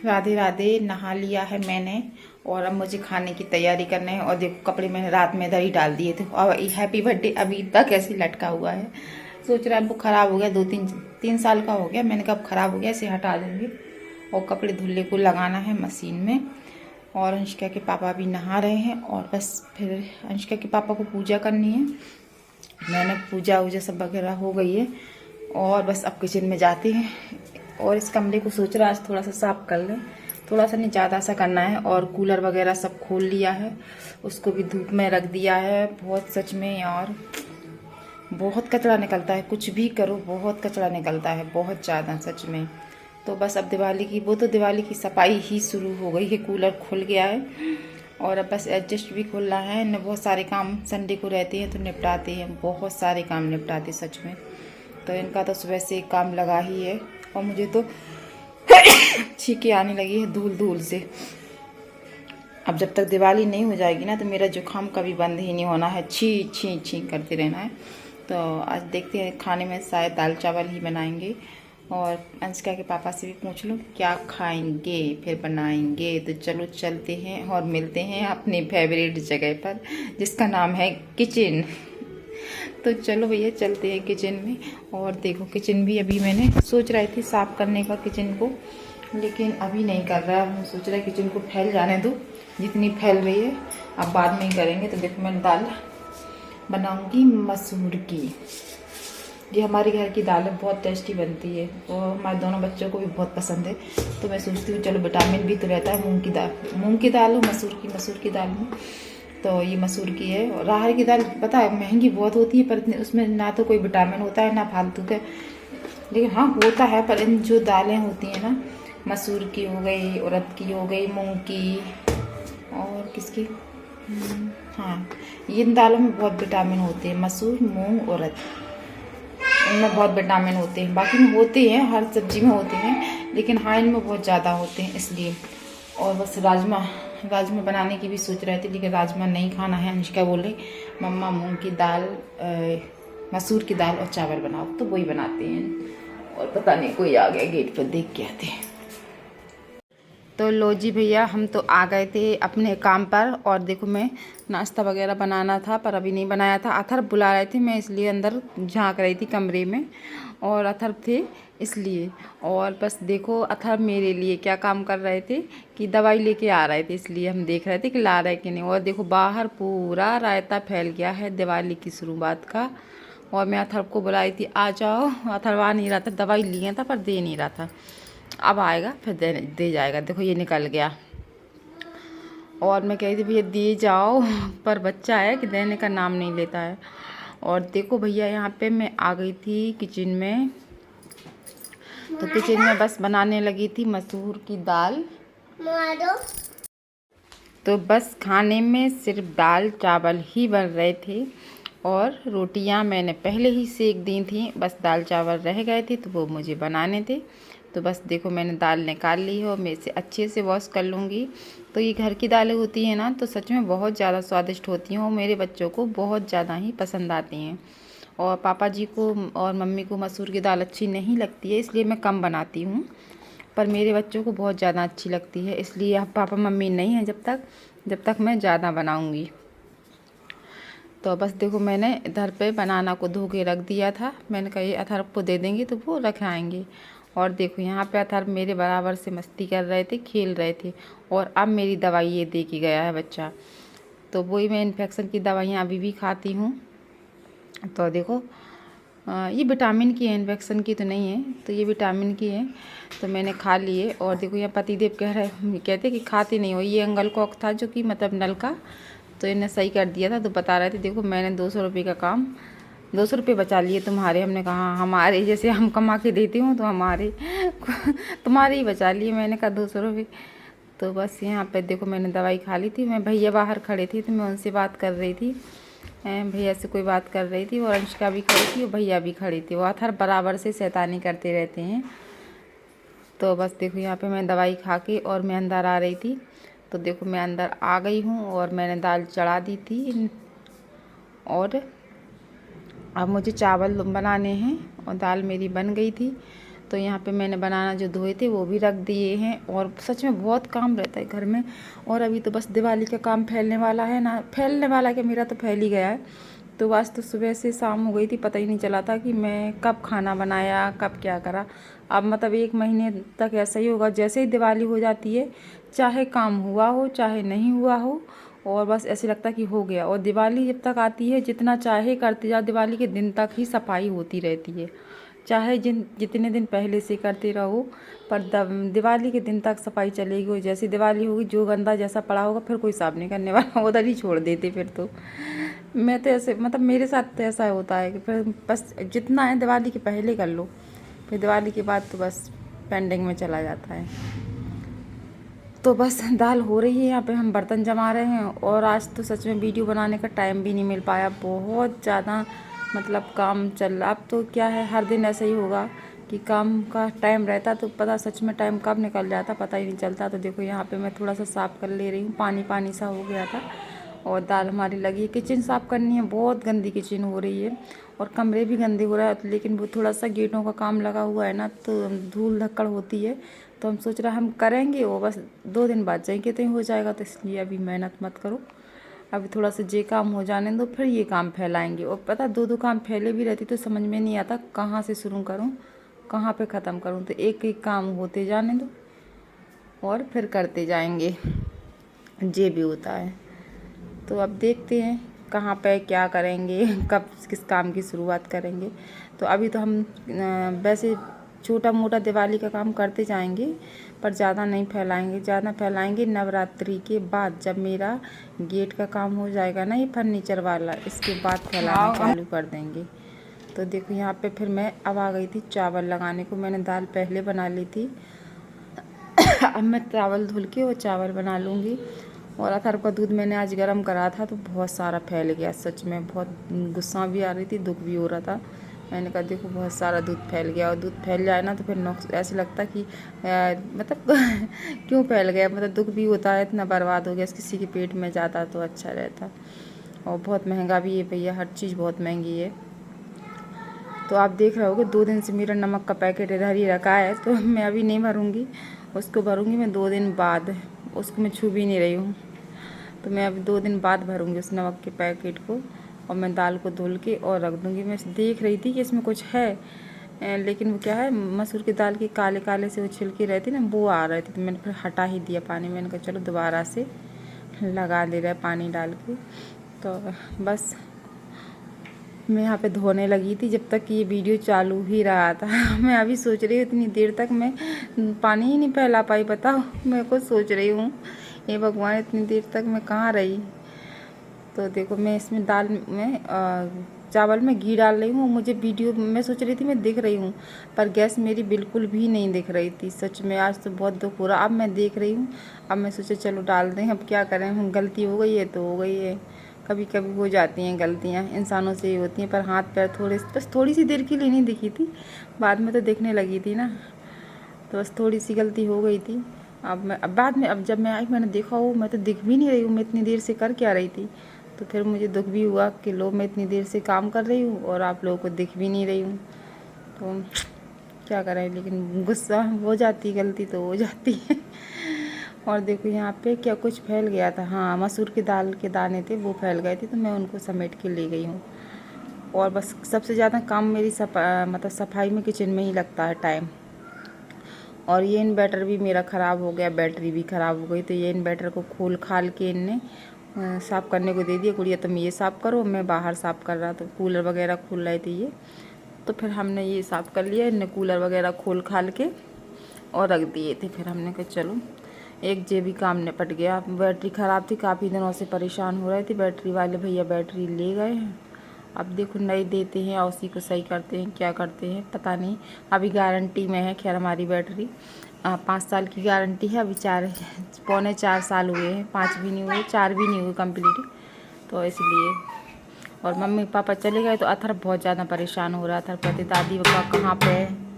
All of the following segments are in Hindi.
राधे राधे। नहा लिया है मैंने और अब मुझे खाने की तैयारी करना है। और देखो कपड़े मैंने रात में इधर ही डाल दिए थे और हैप्पी बर्थडे अभी तक ऐसे लटका हुआ है। सोच रहा है वो ख़राब हो गया, 2-3 साल का हो गया। मैंने कहा ख़राब हो गया, इसे हटा देंगे। और कपड़े धुलने को लगाना है मशीन में। और अनुष्का के पापा भी नहा रहे हैं और बस फिर अनुष्का के पापा को पूजा करनी है। मैंने पूजा वूजा सब वगैरह हो गई है और बस अब किचन में जाते हैं। और इस कमरे को सोच रहा आज थोड़ा सा साफ कर लें, थोड़ा सा नहीं ज़्यादा सा करना है। और कूलर वगैरह सब खोल लिया है, उसको भी धूप में रख दिया है। बहुत सच में यार बहुत कचरा निकलता है, कुछ भी करो बहुत कचरा निकलता है, बहुत ज़्यादा सच में। तो बस अब दिवाली की सफाई ही शुरू हो गई है। कूलर खुल गया है और अब बस एडजस्ट भी खुलना है। न बहुत सारे काम संडे को रहते हैं तो निपटाते हैं, बहुत सारे काम निपटाते सच में। तो इनका तो सुबह से काम लगा ही है और मुझे तो छींके आने लगी है धूल धूल से। अब जब तक दिवाली नहीं हो जाएगी ना तो मेरा जुकाम कभी बंद ही नहीं होना है, छी छी छी करते रहना है। तो आज देखते हैं खाने में शायद दाल चावल ही बनाएंगे। और अनुष्का के पापा से भी पूछ लूँ क्या खाएंगे फिर बनाएंगे। तो चलो चलते हैं और मिलते हैं अपने फेवरेट जगह पर जिसका नाम है किचन। तो चलो भैया चलते हैं किचन में। और देखो किचन भी अभी मैंने सोच रही थी साफ़ करने का किचन को, लेकिन अभी नहीं कर रहा है। सोच रहा है किचन को फैल जाने दो, जितनी फैल रही है अब बाद में ही करेंगे। तो देखो मैं दाल बनाऊंगी मसूर की। ये हमारे घर की दाल है, बहुत टेस्टी बनती है और हमारे दोनों बच्चों को भी बहुत पसंद है। तो मैं सोचती हूँ चलो विटामिन भी तो रहता है मूंग की दाल हो मसूर की दाल में। तो ये मसूर की है। और राहर की दाल पता है महंगी बहुत होती है, पर उसमें ना तो कोई विटामिन होता है ना फालतू का, लेकिन हाँ होता है। पर इन जो दालें होती हैं ना, मसूर की हो गई, उड़द की हो गई, मूंग की और किसकी, हाँ इन दालों में बहुत विटामिन होते हैं। मसूर, मूंग, उड़द, इनमें बहुत विटामिन होते हैं। बाकी में होते हैं, हर सब्जी में होते हैं, लेकिन हाँ इनमें बहुत ज़्यादा होते हैं इसलिए। और बस राजमा बनाने की भी सोच रहे थे, लेकिन राजमा नहीं खाना है। अनुष्का बोले मम्मा मूंग की दाल, मसूर की दाल और चावल बनाओ, तो वही बनाते हैं। और पता नहीं कोई आ गया गेट पर, देख के आते हैं। तो लो जी भैया हम तो आ गए थे अपने काम पर। और देखो मैं नाश्ता वगैरह बनाना था पर अभी नहीं बनाया था। अथर्व बुला रहे थे, मैं इसलिए अंदर झांक रही थी कमरे में और अथर्व थे इसलिए। और बस देखो अथर्व मेरे लिए क्या काम कर रहे थे कि दवाई लेके आ रहे थे, इसलिए हम देख रहे थे कि ला रहे कि नहीं। और देखो बाहर पूरा रायता फैल गया है दिवाली की शुरुआत का। और मैं अथर्व को बुलाई थी आ जाओ, अथर्व आ नहीं रहा था, दवाई लिए था पर दे नहीं रहा था। अब आएगा फिर दे जाएगा। देखो ये निकल गया। और मैं कह रही थी भैया दे जाओ, पर बच्चा है कि देने का नाम नहीं लेता है। और देखो भैया यहाँ पे मैं आ गई थी किचन में। तो किचन में बस बनाने लगी थी मसूर की दाल। तो बस खाने में सिर्फ दाल चावल ही बन रहे थे और रोटियां मैंने पहले ही सेक दी थी, बस दाल चावल रह गए थे तो वो मुझे बनाने थे। तो बस देखो मैंने दाल निकाल ली है और मैं इसे अच्छे से वॉश कर लूँगी। तो ये घर की दालें होती हैं ना तो सच में बहुत ज़्यादा स्वादिष्ट होती हैं और मेरे बच्चों को बहुत ज़्यादा ही पसंद आती हैं। और पापा जी को और मम्मी को मसूर की दाल अच्छी नहीं लगती है, इसलिए मैं कम बनाती हूँ। पर मेरे बच्चों को बहुत ज़्यादा अच्छी लगती है, इसलिए अब पापा मम्मी नहीं हैं जब तक मैं ज़्यादा बनाऊँगी। तो बस देखो मैंने इधर पे बनाना को धो के रख दिया था। मैंने कहा ये अथर्व को दे देंगे तो वो रख आएंगे। और देखो यहाँ पे अथर्व मेरे बराबर से मस्ती कर रहे थे, खेल रहे थे। और अब मेरी दवाई ये दे के गया है बच्चा। तो वही मैं इन्फेक्शन की दवाइयाँ अभी भी खाती हूँ। तो देखो ये विटामिन की है, इन्फेक्शन की तो नहीं है, तो ये विटामिन की है। तो मैंने खा लिए। और देखो यहाँ पतिदेव कहते कि खाते नहीं हो। ये एंगल कॉक था जो कि मतलब नल का, तो इन्हें सही कर दिया था। तो बता रहे थे देखो मैंने 200 रुपये का काम 200 रुपये बचा लिए तुम्हारे। हमने कहा हमारे, जैसे हम कमा के देती हूँ तो हमारे तुम्हारे ही बचा लिए। मैंने कहा 200 रुपये। तो बस यहाँ पे देखो मैंने दवाई खा ली थी। मैं भैया बाहर खड़े थे तो मैं उनसे बात कर रही थी, भैया से कोई बात कर रही थी। और अनुष्का भी खड़ी थी और भैया भी खड़ी थी। वो अथर बराबर से शैतानी करते रहते हैं। तो बस देखो यहाँ पे मैं दवाई खा के और मैं अंदर आ रही थी। तो देखो मैं अंदर आ गई हूँ और मैंने दाल चढ़ा दी थी। और अब मुझे चावल बनाने हैं और दाल मेरी बन गई थी। तो यहाँ पे मैंने बनाना जो धोए थे वो भी रख दिए हैं। और सच में बहुत काम रहता है घर में। और अभी तो बस दिवाली का काम फैलने वाला है ना, फैलने वाला है, मेरा तो फैल ही गया है। तो आज तो सुबह से शाम हो गई थी, पता ही नहीं चला था कि मैं कब खाना बनाया, कब क्या करा। अब मतलब 1 महीने तक ऐसा ही होगा, जैसे ही दिवाली हो जाती है, चाहे काम हुआ हो चाहे नहीं हुआ हो, और बस ऐसे लगता कि हो गया। और दिवाली जब तक आती है, जितना चाहे करते जाओ, दिवाली के दिन तक ही सफाई होती रहती है, चाहे जितने दिन पहले से करते रहो, पर दिवाली के दिन तक सफाई चलेगी। और जैसी दिवाली होगी, जो गंदा जैसा पड़ा होगा फिर कोई साफ नहीं करने वाला, उधर ही छोड़ देते फिर तो। मैं तो ऐसे, मतलब मेरे साथ तो ऐसा होता है कि फिर बस जितना है दिवाली के पहले कर लो, फिर दिवाली के बाद तो बस पेंडिंग में चला जाता है। तो बस दाल हो रही है, यहाँ पे हम बर्तन जमा रहे हैं। और आज तो सच में वीडियो बनाने का टाइम भी नहीं मिल पाया, बहुत ज़्यादा मतलब काम चल रहा। अब तो क्या है, हर दिन ऐसा ही होगा कि काम का टाइम रहता तो पता सच में टाइम कब निकल जाता पता ही नहीं चलता। तो देखो यहाँ पे मैं थोड़ा सा साफ़ कर ले रही हूँ, पानी पानी सा हो गया था। और दाल हमारी लगी है, किचन साफ़ करनी है, बहुत गंदी किचन हो रही है। और कमरे भी गंदे हो रहा है, लेकिन वो थोड़ा सा गेटों का काम लगा हुआ है ना, तो धूल धक्कड़ होती है। तो हम सोच रहे हम करेंगे, वो बस 2 दिन बाद जाएंगे तो हो जाएगा। तो इसलिए अभी मेहनत मत करो, अभी थोड़ा सा जे काम हो जाने दो, फिर ये काम फैलाएंगे। और पता 2 काम फैले भी रहती तो समझ में नहीं आता कहाँ से शुरू करूँ, कहाँ पे ख़त्म करूँ। तो एक एक काम होते जाने दो और फिर करते जाएंगे, जे भी होता है। तो अब देखते हैं कहाँ पे क्या करेंगे, कब किस काम की शुरुआत करेंगे। तो अभी तो हम वैसे छोटा मोटा दिवाली का काम करते जाएंगे, पर ज़्यादा नहीं फैलाएंगे। ज़्यादा फैलाएंगे नवरात्रि के बाद, जब मेरा गेट का काम हो जाएगा ना, ये फर्नीचर वाला, इसके बाद फैलाना चालू कर देंगे। तो देखो यहाँ पे फिर मैं अब आ गई थी चावल लगाने को। मैंने दाल पहले बना ली थी, अब मैं चावल धुल के और चावल बना लूँगी। और अथर्व का दूध मैंने आज गर्म करा था तो बहुत सारा फैल गया, सच में बहुत गुस्सा भी आ रही थी, दुख भी हो रहा था। मैंने कहा देखो बहुत सारा दूध फैल गया, और दूध फैल जाए ना तो फिर ऐसे लगता कि मतलब क्यों फैल गया, मतलब दुख भी होता है, इतना बर्बाद हो गया, किसी के पेट में जाता तो अच्छा रहता। और बहुत महंगा भी है भैया, हर चीज़ बहुत महंगी है। तो आप देख रहे होगे 2 दिन से मेरा नमक का पैकेट इधर ही रखा है, तो मैं अभी नहीं भरूँगी, उसको भरूँगी मैं 2 दिन बाद, उसको मैं छू भी नहीं रही हूँ। तो मैं अभी 2 दिन बाद भरूँगी उस नमक के पैकेट को। और मैं दाल को धुल के और रख दूँगी। मैं देख रही थी कि इसमें कुछ है, लेकिन वो क्या है, मसूर की दाल के काले काले से वो छिलके रहती ना, वो आ रहे थे। तो मैंने फिर हटा ही दिया पानी, मैंने कहा चलो दोबारा से लगा दे रहा है पानी डाल के। तो बस मैं यहाँ पे धोने लगी थी जब तक कि ये वीडियो चालू ही रहा था। मैं अभी सोच रही हूँ इतनी देर तक मैं पानी ही नहीं फैला पाई, बताओ। मैं खुद सोच रही हूँ ये भगवान, इतनी देर तक मैं कहाँ रही। तो देखो मैं इसमें दाल में चावल में घी डाल रही हूँ। मुझे वीडियो मैं सोच रही थी मैं दिख रही हूँ, पर गैस मेरी बिल्कुल भी नहीं दिख रही थी। सच में आज तो बहुत दुख हो रहा। अब मैं देख रही हूँ, अब मैं सोचा चलो डाल दें, अब क्या करें, हम गलती हो गई है तो हो गई है। कभी कभी हो जाती हैं गलतियाँ, इंसानों से ही होती हैं। पर हाथ पैर बस थोड़ी सी देर के लिए नहीं दिखी थी, बाद में तो दिखने लगी थी ना, तो बस थोड़ी सी गलती हो गई थी। अब बाद में, अब जब मैं आई मैंने देखा वो मैं तो दिख भी नहीं रही हूँ, मैं इतनी देर से कर क्या रही थी। तो फिर मुझे दुख भी हुआ कि लो मैं इतनी देर से काम कर रही हूँ और आप लोगों को दिख भी नहीं रही हूँ। तो क्या करें, लेकिन गुस्सा हो जाती, गलती तो हो जाती है। और देखो यहाँ पे क्या कुछ फैल गया था, हाँ मसूर की दाल के दाने थे वो फैल गए थे, तो मैं उनको समेट के ले गई हूँ। और बस सबसे ज़्यादा काम मेरी मतलब सफाई में किचन में ही लगता है टाइम। और ये इन्वर्टर भी मेरा ख़राब हो गया, बैटरी भी ख़राब हो गई। तो ये इन्वर्टर को खोल खाल के इनने साफ़ करने को दे दिया, गुड़िया तुम ये साफ़ करो, मैं बाहर साफ़ कर रहा। तो कूलर वगैरह खुल रहे थे ये, तो फिर हमने ये साफ़ कर लिया। इनने कूलर वगैरह खोल खाल के और रख दिए थे। फिर हमने कहा चलो एक जे भी काम निपट गया। बैटरी ख़राब थी, काफ़ी दिनों से परेशान हो रहे थे। बैटरी वाले भैया बैटरी ले गए हैं, अब देखो नई देते हैं और उसी को सही करते हैं, क्या करते हैं पता नहीं। अभी गारंटी में है, खैर हमारी बैटरी 5 साल की गारंटी है। अभी 4 साल हुए हैं, 5 भी नहीं हुए, 4 भी नहीं हुए कंप्लीट। तो इसलिए, और मम्मी पापा चले गए तो अथर बहुत ज़्यादा परेशान हो रहा था। कहते दादी पापा कहाँ पे है।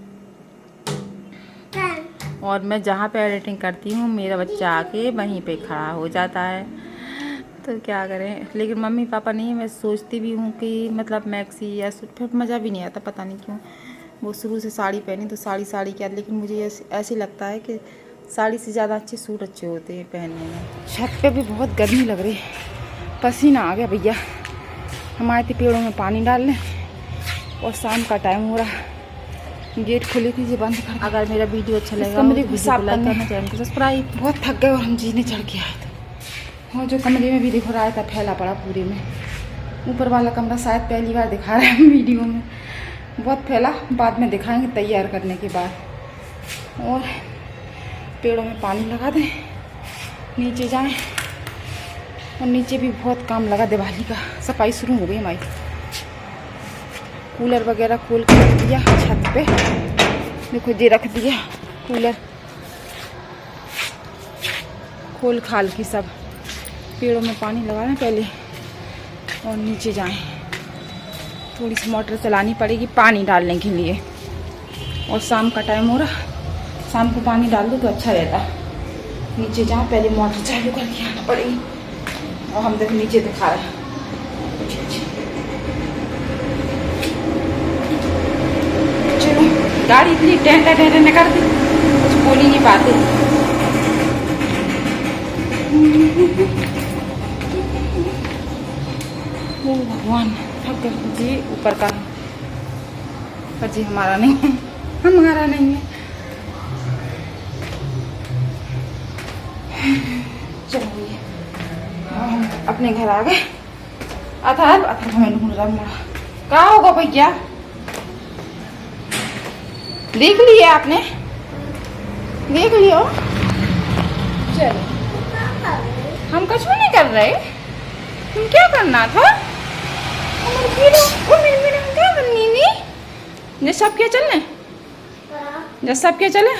और मैं जहाँ पे एडिटिंग करती हूँ मेरा बच्चा आके वहीं पे खड़ा हो जाता है, तो क्या करें। लेकिन मम्मी पापा नहीं, मैं सोचती भी हूँ कि मतलब मैक्सी या फिर मज़ा भी नहीं आता, पता नहीं क्यों। वो शुरू से साड़ी पहनी तो साड़ी क्या, लेकिन मुझे ऐसे लगता है कि साड़ी से ज़्यादा अच्छे सूट अच्छे होते हैं पहनने में। छत पे भी बहुत गर्मी लग रही, पसीना आ गया भैया। हम आए थे पेड़ों में पानी डालने और शाम का टाइम हो रहा, गेट खुली थी ये बंद कर। अगर मेरा वीडियो अच्छा लगेगा कमरे को साफ करना, चैनल को सब्सक्राइब। बहुत थक गए और हम जीने चढ़ के आए थे। और जो कमरे में भी दिख रहा था फैला पड़ा पूरे में, ऊपर वाला कमरा शायद पहली बार दिखा रहे हैं वीडियो में, बहुत फैला, बाद में दिखाएंगे तैयार करने के बाद। और पेड़ों में पानी लगा दें, नीचे जाएं। और नीचे भी बहुत काम लगा, दिवाली का सफाई शुरू हो गई हमारी। कूलर वगैरह खोल के रख दिया छत पे, देखो ये रख दिया कूलर खोल खाल की सब। पेड़ों में पानी लगाना पहले और नीचे जाएं। थोड़ी सी मोटर चलानी पड़ेगी पानी डालने के लिए। और शाम का टाइम हो रहा, शाम को पानी डाल दो तो अच्छा रहता। नीचे जाएं, पहले मोटर चालू करके आना पड़ेगी। और हम देखो नीचे दिखा रहे हैं, चलो गाड़ी इतनी टेंटा न कर दी, कुछ बोल ही नहीं पाते। ओ भगवान, थक गए जी। ऊपर का पर जी हमारा नहीं है, हमारा नहीं है। चलो ये हम अपने घर आ गए। अथर हमें ढूंढ रहा मुड़ा, कहाँ होगा भैया? देख लिए आपने, देख लियो। चलो हम कुछ भी नहीं कर रहे, तुम क्या करना था? क्या करनी नहीं? जब सब क्या चलने, जब सब क्या चले